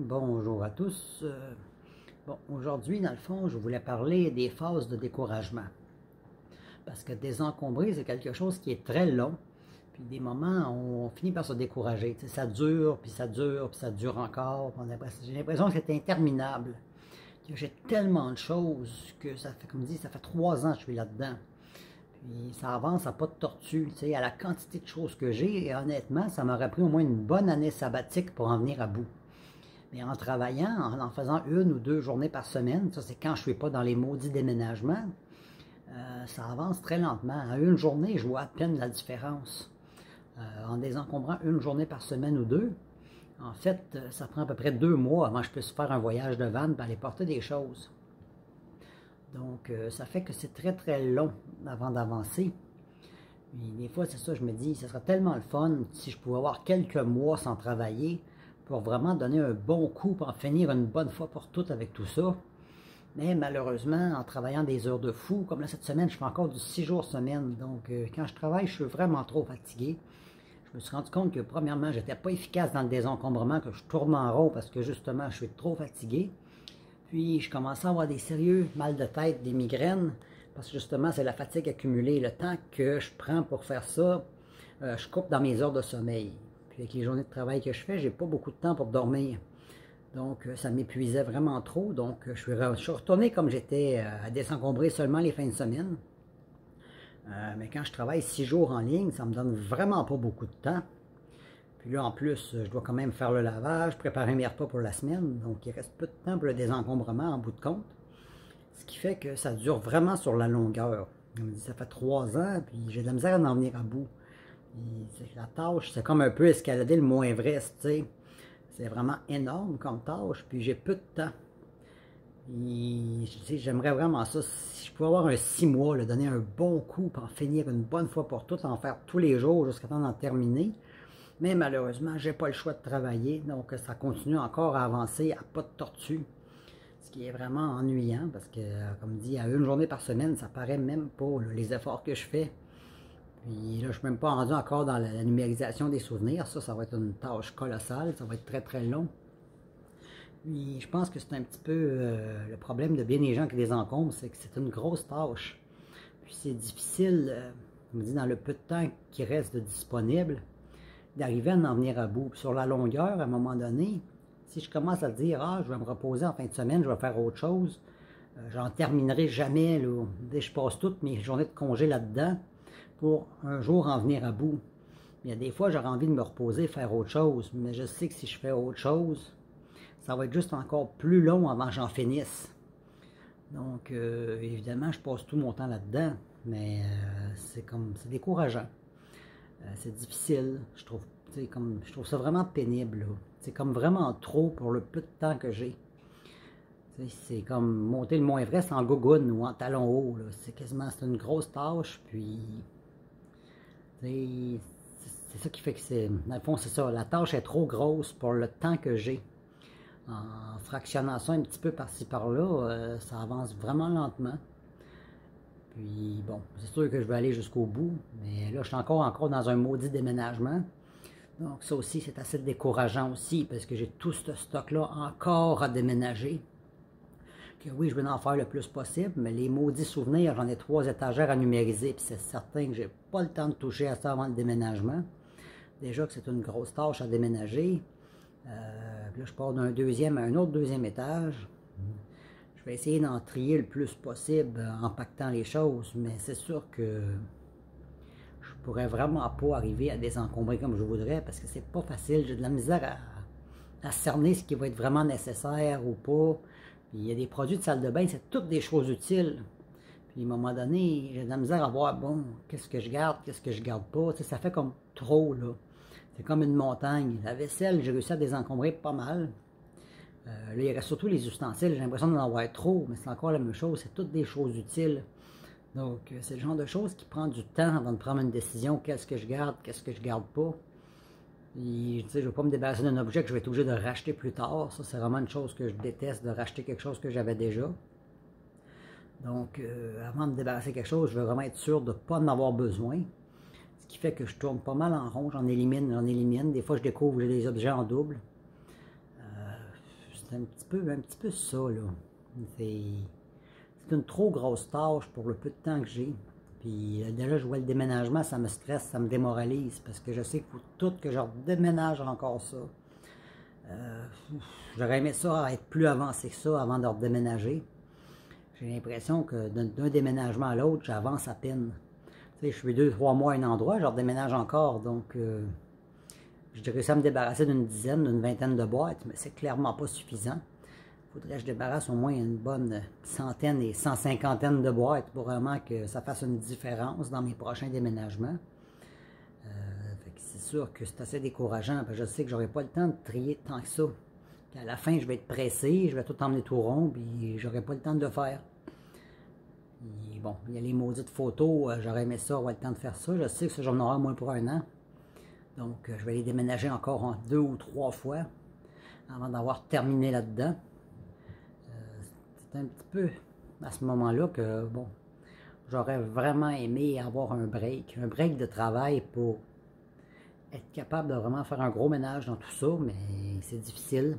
Bonjour à tous. Aujourd'hui, dans le fond, je voulais parler des phases de découragement. Parce que désencombrer, c'est quelque chose qui est très long. Puis des moments, on finit par se décourager. Tu sais, ça dure, puis ça dure, puis ça dure encore. J'ai l'impression que c'est interminable. Que j'ai tellement de choses que ça fait, comme dit, ça fait 3 ans que je suis là-dedans. Puis ça avance à pas de tortue, tu sais, à la quantité de choses que j'ai. Et honnêtement, ça m'aurait pris au moins une bonne année sabbatique pour en venir à bout. Mais en travaillant, en faisant 1 ou 2 journées par semaine, ça c'est quand je ne suis pas dans les maudits déménagements, ça avance très lentement. À une journée, je vois à peine la différence. En désencombrant 1 journée par semaine ou 2, en fait, ça prend à peu près 2 mois avant que je puisse faire un voyage de van et aller porter des choses. Donc, ça fait que c'est très très long avant d'avancer. Puis des fois, c'est ça, je me dis, ce serait tellement le fun si je pouvais avoir quelques mois sans travailler pour vraiment donner un bon coup pour en finir une bonne fois pour toutes avec tout ça. Mais malheureusement, en travaillant des heures de fou, comme là cette semaine, je fais encore du 6 jours semaine. Donc, quand je travaille, je suis vraiment trop fatigué. Je me suis rendu compte que, premièrement, j'étais pas efficace dans le désencombrement, que je tourne en rond parce que, justement, je suis trop fatigué. Puis, je commençais à avoir des sérieux mal de tête, des migraines, parce que, justement, c'est la fatigue accumulée. Le temps que je prends pour faire ça, je coupe dans mes heures de sommeil. Puis, avec les journées de travail que je fais, j'ai pas beaucoup de temps pour dormir. Donc, ça m'épuisait vraiment trop. Donc, je suis retourné comme j'étais à désencombrer seulement les fins de semaine. Mais quand je travaille 6 jours en ligne, ça me donne vraiment pas beaucoup de temps. Puis là, en plus, je dois quand même faire le lavage, préparer mes repas pour la semaine. Donc, il reste peu de temps pour le désencombrement en bout de compte. Ce qui fait que ça dure vraiment sur la longueur. Ça fait 3 ans, puis j'ai de la misère à en venir à bout. La tâche, c'est comme un peu escalader le Mont Everest, tu sais. C'est vraiment énorme comme tâche, puis j'ai peu de temps. J'aimerais vraiment ça, si je pouvais avoir un 6 mois, là, donner un bon coup, pour en finir une bonne fois pour toutes, en faire tous les jours jusqu'à temps d'en terminer. Mais malheureusement, j'ai pas le choix de travailler, donc ça continue encore à avancer à pas de tortue. Ce qui est vraiment ennuyant, parce que, comme dit, à 1 journée par semaine, ça paraît même pas là, les efforts que je fais. Puis là, je ne suis même pas rendu encore dans la numérisation des souvenirs. Ça va être une tâche colossale. Ça va être très, très long. Puis je pense que c'est un petit peu le problème de bien des gens qui désencombrent, c'est que c'est une grosse tâche. Puis c'est difficile, comme dit, dans le peu de temps qui reste de disponible, d'arriver à en venir à bout. Puis sur la longueur, à un moment donné, si je commence à dire « Ah, je vais me reposer en fin de semaine, je vais faire autre chose », j'en terminerai jamais. Là. Je passe toutes mes journées de congé là-dedans pour un jour en venir à bout. Il y a des fois, j'aurais envie de me reposer, faire autre chose, mais je sais que si je fais autre chose, ça va être juste encore plus long avant que j'en finisse. Donc, évidemment, je passe tout mon temps là-dedans, mais c'est décourageant. C'est difficile, je trouve ça vraiment pénible. C'est comme vraiment trop pour le peu de temps que j'ai. C'est comme monter le Mont Everest en gogoune ou en talon haut. C'est une grosse tâche, puis c'est ça qui fait que dans le fond, c'est ça. La tâche est trop grosse pour le temps que j'ai. En fractionnant ça un petit peu par-ci par-là, ça avance vraiment lentement. Puis bon, c'est sûr que je vais aller jusqu'au bout, mais là, je suis encore dans un maudit déménagement. Donc ça aussi, c'est assez décourageant aussi, parce que j'ai tout ce stock-là encore à déménager. Que oui, je vais en faire le plus possible, mais les maudits souvenirs, j'en ai 3 étagères à numériser, puis c'est certain que j'ai pas le temps de toucher à ça avant le déménagement. Déjà que c'est une grosse tâche à déménager. Là, je pars d'un deuxième à un autre deuxième étage. Je vais essayer d'en trier le plus possible en pactant les choses, mais c'est sûr que je pourrais vraiment pas arriver à désencombrer comme je voudrais, parce que c'est pas facile. J'ai de la misère à cerner ce qui va être vraiment nécessaire ou pas. Puis il y a des produits de salle de bain, c'est toutes des choses utiles. Puis à un moment donné, j'ai de la misère à voir, bon, qu'est-ce que je garde, qu'est-ce que je garde pas. Tu sais, ça fait comme trop, là. C'est comme une montagne. La vaisselle, j'ai réussi à désencombrer pas mal. Là, il reste surtout les ustensiles. J'ai l'impression d'en avoir trop, mais c'est encore la même chose. C'est toutes des choses utiles. Donc, c'est le genre de choses qui prend du temps avant de prendre une décision. Qu'est-ce que je garde, qu'est-ce que je garde pas. Et, je ne vais pas me débarrasser d'un objet que je vais être obligé de racheter plus tard. Ça, c'est vraiment une chose que je déteste, de racheter quelque chose que j'avais déjà. Donc, avant de me débarrasser de quelque chose, je veux vraiment être sûr de ne pas en avoir besoin. Ce qui fait que je tourne pas mal en rond, j'en élimine. Des fois, je découvre des objets en double. c'est un petit peu ça, là. C'est une trop grosse tâche pour le peu de temps que j'ai. Puis déjà, je vois le déménagement, ça me stresse, ça me démoralise, parce que je sais qu'il faut tout que je redéménage encore ça. J'aurais aimé ça être plus avancé que ça avant de redéménager. J'ai l'impression que d'un déménagement à l'autre, j'avance à peine. Tu sais, je suis 2-3 mois à un endroit, je redéménage encore, donc je dirais ça me débarrasser d'une dizaine, d'une vingtaine de boîtes, mais c'est clairement pas suffisant. Il faudrait que je débarrasse au moins une bonne centaine et 150aine de boîtes pour vraiment que ça fasse une différence dans mes prochains déménagements. C'est sûr que c'est assez décourageant, parce que je sais que j'aurai pas le temps de trier tant que ça. Qu'à la fin, je vais être pressé, je vais tout emmener tout rond, puis j'aurai pas le temps de le faire. Et bon, il y a les maudites photos, j'aurais aimé ça, avoir le temps de faire ça. Je sais que ça, j'en aurai moins pour un an. Donc, je vais les déménager encore en 2 ou 3 fois avant d'avoir terminé là-dedans. C'est un petit peu à ce moment-là que, bon, j'aurais vraiment aimé avoir un break de travail pour être capable de vraiment faire un gros ménage dans tout ça, mais c'est difficile.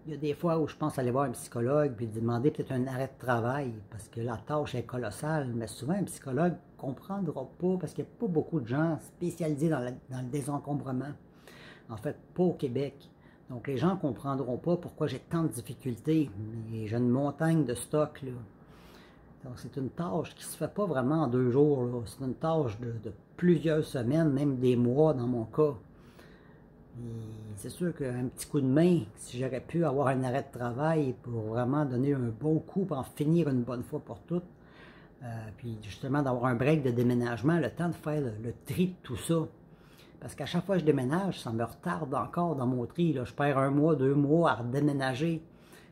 Il y a des fois où je pense aller voir un psychologue puis demander peut-être un arrêt de travail parce que la tâche est colossale, mais souvent un psychologue ne comprendra pas parce qu'il n'y a pas beaucoup de gens spécialisés dans le désencombrement. En fait, pas au Québec. Donc les gens ne comprendront pas pourquoi j'ai tant de difficultés. J'ai une montagne de stock, là. Donc c'est une tâche qui ne se fait pas vraiment en 2 jours. C'est une tâche de plusieurs semaines, même des mois dans mon cas. C'est sûr qu'un petit coup de main, si j'aurais pu avoir un arrêt de travail pour vraiment donner un bon coup pour en finir une bonne fois pour toutes, puis justement d'avoir un break de déménagement, le temps de faire le tri de tout ça. Parce qu'à chaque fois que je déménage, ça me retarde encore dans mon tri. Là. Je perds 1 mois, 2 mois à redéménager.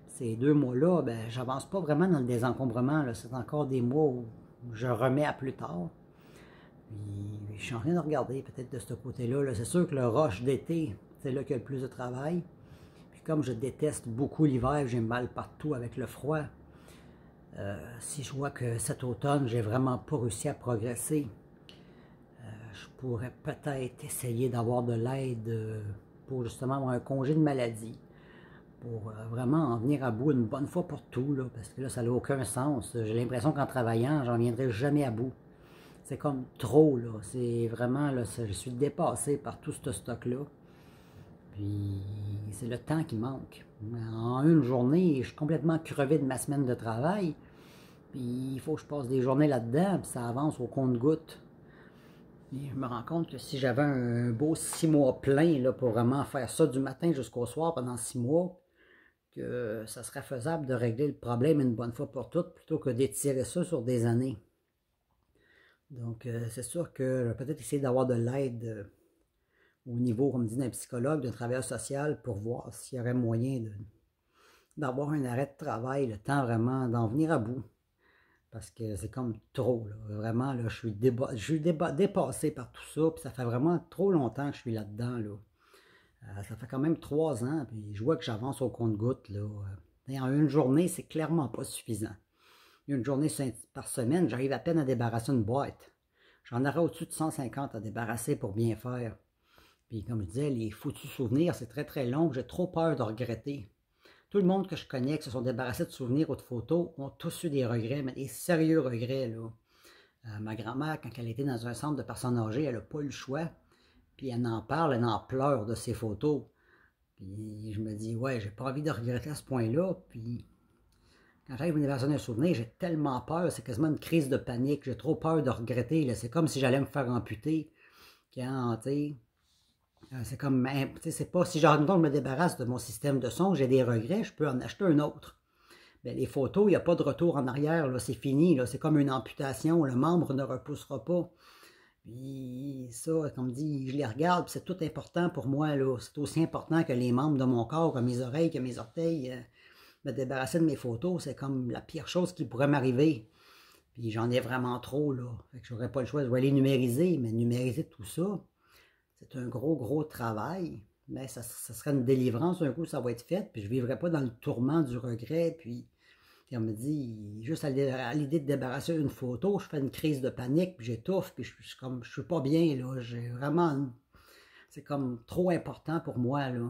Ces 2 mois-là, ben, j'avance pas vraiment dans le désencombrement. C'est encore des mois où je remets à plus tard. Puis, je suis en train de regarder peut-être de ce côté-là. -là, c'est sûr que le rush d'été, c'est là qu'il y a le plus de travail. Puis comme je déteste beaucoup l'hiver, j'ai mal partout avec le froid. Si je vois que cet automne, j'ai vraiment pas réussi à progresser, je pourrais peut-être essayer d'avoir de l'aide pour justement avoir un congé de maladie, pour vraiment en venir à bout une bonne fois pour tout, là, parce que là, ça n'a aucun sens. J'ai l'impression qu'en travaillant, j'en viendrai jamais à bout. C'est comme trop, là. C'est vraiment, là, je suis dépassé par tout ce stock-là. Puis, c'est le temps qui manque. En une journée, je suis complètement crevé de ma semaine de travail. Puis, il faut que je passe des journées là-dedans, puis ça avance au compte-gouttes. Je me rends compte que si j'avais un beau 6 mois plein là, pour vraiment faire ça du matin jusqu'au soir pendant 6 mois, que ça serait faisable de régler le problème une bonne fois pour toutes plutôt que d'étirer ça sur des années. Donc, c'est sûr que je vais peut-être essayer d'avoir de l'aide au niveau, comme dit, d'un psychologue, d'un travailleur social pour voir s'il y aurait moyen d'avoir un arrêt de travail, le temps vraiment d'en venir à bout. Parce que c'est comme trop, là. Vraiment, là, je suis dépassé par tout ça, puis ça fait vraiment trop longtemps que je suis là-dedans, là. Ça fait quand même 3 ans, puis je vois que j'avance au compte-gouttes, là. En une journée, c'est clairement pas suffisant. Une journée par semaine, j'arrive à peine à débarrasser une boîte. J'en aurais au-dessus de 150 à débarrasser pour bien faire. Puis comme je disais, les foutus souvenirs, c'est très très long, j'ai trop peur de regretter. Tout le monde que je connais qui se sont débarrassés de souvenirs ou de photos ont tous eu des regrets, mais des sérieux regrets, là. Ma grand-mère, quand elle était dans un centre de personnes âgées, elle n'a pas eu le choix. Puis elle en parle, elle en pleure de ses photos. Puis je me dis, ouais, j'ai pas envie de regretter à ce point-là. Puis quand j'arrive à une version d'un souvenir, j'ai tellement peur, c'est quasiment une crise de panique. J'ai trop peur de regretter. C'est comme si j'allais me faire amputer. Quand, tu sais, c'est comme, c'est pas, si genre, je me débarrasse de mon système de son, j'ai des regrets, je peux en acheter un autre. Bien, les photos, il n'y a pas de retour en arrière, c'est fini, c'est comme une amputation, le membre ne repoussera pas. Puis ça, comme dit, je les regarde, c'est tout important pour moi, c'est aussi important que les membres de mon corps, que mes oreilles, que mes orteils. Me débarrasser de mes photos, c'est comme la pire chose qui pourrait m'arriver. Puis j'en ai vraiment trop, là. Fait que j'aurais pas le choix, je vais les numériser, mais numériser tout ça, c'est un gros travail, mais ça serait une délivrance, un coup ça va être fait, puis je ne vivrai pas dans le tourment du regret, puis on me dit, juste à l'idée de débarrasser une photo, je fais une crise de panique, puis j'étouffe, puis je suis pas bien, là, j'ai vraiment, c'est comme trop important pour moi, là.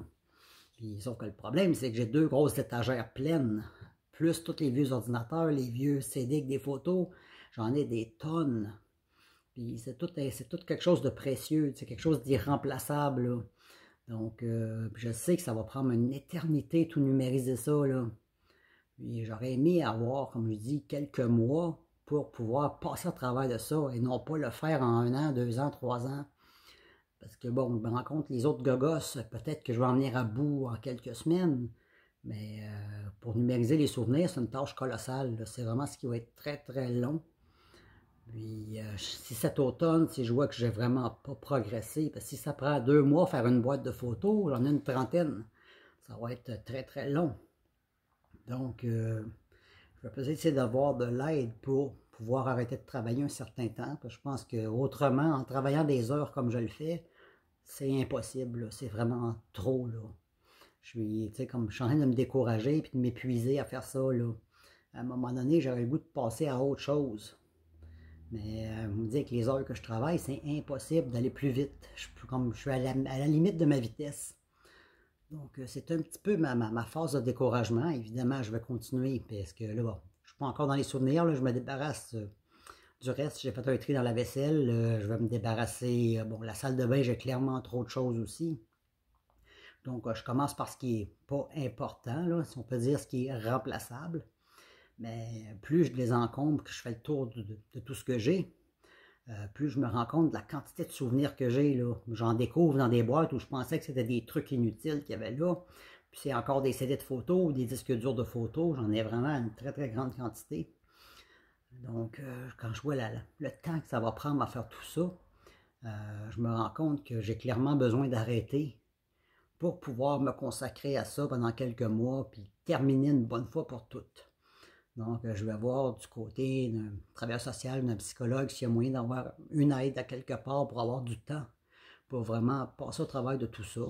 Puis, sauf que le problème, c'est que j'ai 2 grosses étagères pleines, plus tous les vieux ordinateurs, les vieux CD avec des photos. J'en ai des tonnes. Puis c'est tout quelque chose de précieux, c'est quelque chose d'irremplaçable, là. Donc, je sais que ça va prendre une éternité tout numériser ça, là. Puis j'aurais aimé avoir, comme je dis, quelques mois pour pouvoir passer à travers de ça et non pas le faire en 1 an, 2 ans, 3 ans. Parce que bon, je me rends compte, les autres gogos, peut-être que je vais en venir à bout en quelques semaines. Mais pour numériser les souvenirs, c'est une tâche colossale. C'est vraiment ce qui va être très très long. Puis si cet automne, si je vois que j'ai vraiment pas progressé, parce que si ça prend 2 mois faire une boîte de photos, j'en ai une trentaine. Ça va être très très long. Donc, je vais peut-être essayer d'avoir de l'aide pour pouvoir arrêter de travailler un certain temps. Parce que je pense qu'autrement, en travaillant des heures comme je le fais, c'est impossible. C'est vraiment trop, là. Je suis, tu sais, comme je suis en train de me décourager et de m'épuiser à faire ça, là. À un moment donné, j'aurais le goût de passer à autre chose. Mais vous me dites que les heures que je travaille, c'est impossible d'aller plus vite. Je suis à la limite de ma vitesse. Donc, c'est un petit peu ma phase de découragement. Évidemment, je vais continuer parce que là, bon, je ne suis pas encore dans les souvenirs. Là, je me débarrasse du reste. J'ai fait un tri dans la vaisselle. Je vais me débarrasser. Bon, la salle de bain, j'ai clairement trop de choses aussi. Donc, je commence par ce qui n'est pas important, là, si on peut dire ce qui est remplaçable. Mais plus je les encombre, que je fais le tour de tout ce que j'ai, plus je me rends compte de la quantité de souvenirs que j'ai, là. J'en découvre dans des boîtes où je pensais que c'était des trucs inutiles qu'il y avait là. Puis c'est encore des CD de photos ou des disques durs de photos. J'en ai vraiment une très très grande quantité. Donc, quand je vois le temps que ça va prendre à faire tout ça, je me rends compte que j'ai clairement besoin d'arrêter pour pouvoir me consacrer à ça pendant quelques mois, puis terminer une bonne fois pour toutes. Donc, je vais voir du côté d'un travailleur social, d'un psychologue, s'il y a moyen d'avoir une aide à quelque part pour avoir du temps, pour vraiment passer au travail de tout ça.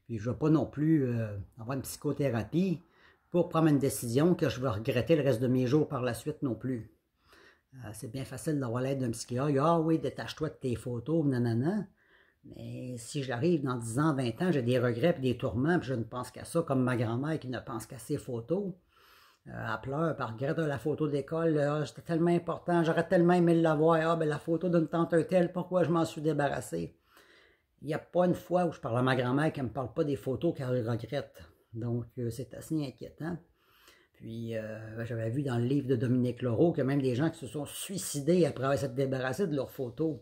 Puis, je ne vais pas non plus avoir une psychothérapie pour prendre une décision que je vais regretter le reste de mes jours par la suite non plus. C'est bien facile d'avoir l'aide d'un psychologue. Ah oui, détache-toi de tes photos, nanana. Mais si j'arrive dans 10 ans, 20 ans, j'ai des regrets et des tourments, puis je ne pense qu'à ça, comme ma grand-mère qui ne pense qu'à ses photos. Elle pleure, par regrette la photo d'école. C'était tellement important, j'aurais tellement aimé l'avoir. Ah, ben la photo d'une tante telle, pourquoi je m'en suis débarrassé? Il n'y a pas une fois où je parle à ma grand-mère qu'elle ne me parle pas des photos qu'elle regrette. Donc, c'est assez inquiétant. Puis, j'avais vu dans le livre de Dominique Leroux que même des gens qui se sont suicidés après avoir s'être débarrassés de leurs photos.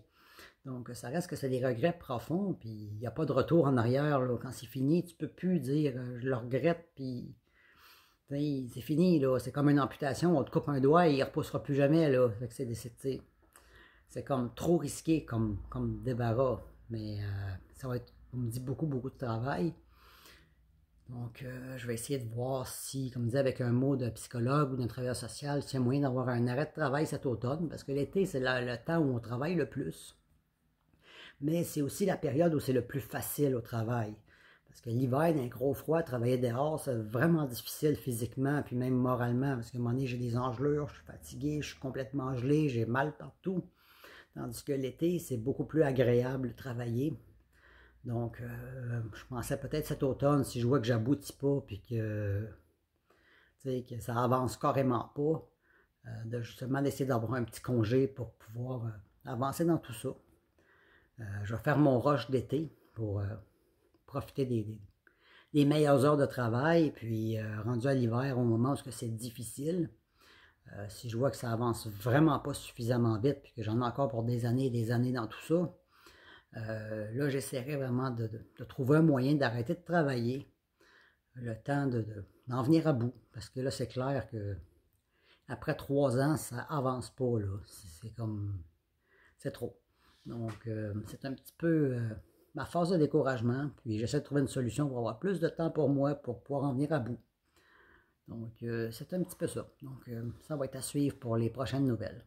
Donc, ça reste que c'est des regrets profonds, puis il n'y a pas de retour en arrière. Là. Quand c'est fini, tu ne peux plus dire je le regrette, puis c'est fini, là. C'est comme une amputation, on te coupe un doigt et il ne repoussera plus jamais, là. C'est comme trop risqué comme débarras. Mais ça va être, on me dit, beaucoup, beaucoup de travail. Donc, je vais essayer de voir si, comme je disais, avec un mot de psychologue ou d'un travailleur social, s'il y a moyen d'avoir un arrêt de travail cet automne, parce que l'été, c'est le temps où on travaille le plus. Mais c'est aussi la période où c'est le plus facile au travail. Parce que l'hiver, dans un gros froid, travailler dehors, c'est vraiment difficile physiquement, puis même moralement, parce qu'à un moment donné, j'ai des engelures, je suis fatigué, je suis complètement gelé, j'ai mal partout. Tandis que l'été, c'est beaucoup plus agréable de travailler. Donc, je pensais peut-être cet automne, si je vois que j'aboutis pas, puis que ça avance carrément pas, de justement d'essayer d'avoir un petit congé pour pouvoir avancer dans tout ça. Je vais faire mon rush d'été pour profiter des meilleures heures de travail, puis rendu à l'hiver, au moment où c'est difficile, si je vois que ça avance vraiment pas suffisamment vite, puis que j'en ai encore pour des années et des années dans tout ça, là, j'essaierai vraiment de trouver un moyen d'arrêter de travailler, le temps d'en venir à bout, parce que là, c'est clair que après 3 ans, ça avance pas, là. C'est trop. Donc, c'est un petit peu ma phase de découragement, puis j'essaie de trouver une solution pour avoir plus de temps pour moi, pour pouvoir en venir à bout. Donc, c'est un petit peu ça. Donc, ça va être à suivre pour les prochaines nouvelles.